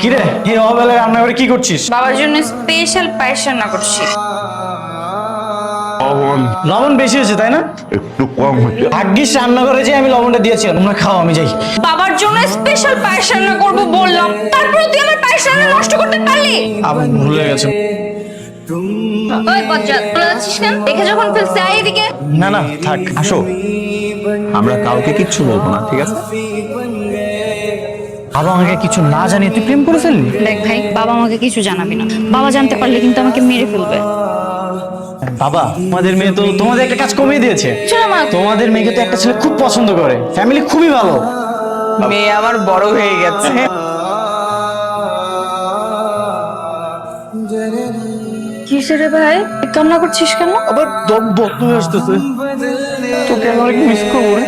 কিরে এই অবেলায় রান্না করে কি করছিস? বাবার জন্য স্পেশাল পায়েস রান্না করছি। লবণ বেশি হয়েছে তাই না? একটু কম হচ্ছে। ভাগ্যিস রান্না করে যে আমি লবণটা দিয়েছিলাম। তোমরা খাও, আমি যাই। বাবার জন্য স্পেশাল পায়েস রান্না করব বললাম, তারপরে তুই আমার পায়েস রান্না নষ্ট করতে পারলি? আবার ভুল হয়ে গেছে। ওই বজ্জাত, চলে যাচ্ছিস কেন? দেখে যখন ফেলছে আয় এদিকে। না না থাক, আসো, আমরা কাউকে কিচ্ছু বলবো না, ঠিক আছে? বাবা আমাকে কিছু না জানিয়ে তুই প্রেম করে ফেললি? দেখ ভাই, বাবা আমাকে কিছু জানাবি না। বাবা জানতে পারলে কিন্তু আমাকে মেরে ফেলবে। বাবা তোমাদের মেয়ে তো তোমাদের একটা কাজ কমিয়ে দিয়েছে। চল মা, তোমাদের মেয়েকে তো একটা ছেলে খুব পছন্দ করে, ফ্যামিলি খুবই ভালো। মেয়ে আমার বড় হয়ে গেছে। কিসে রে ভাই, কান্না করছিস কেন? আবার দম বন্ধ হয়ে আসতেছে। তোকে আমি অনেক মিস করবো রে।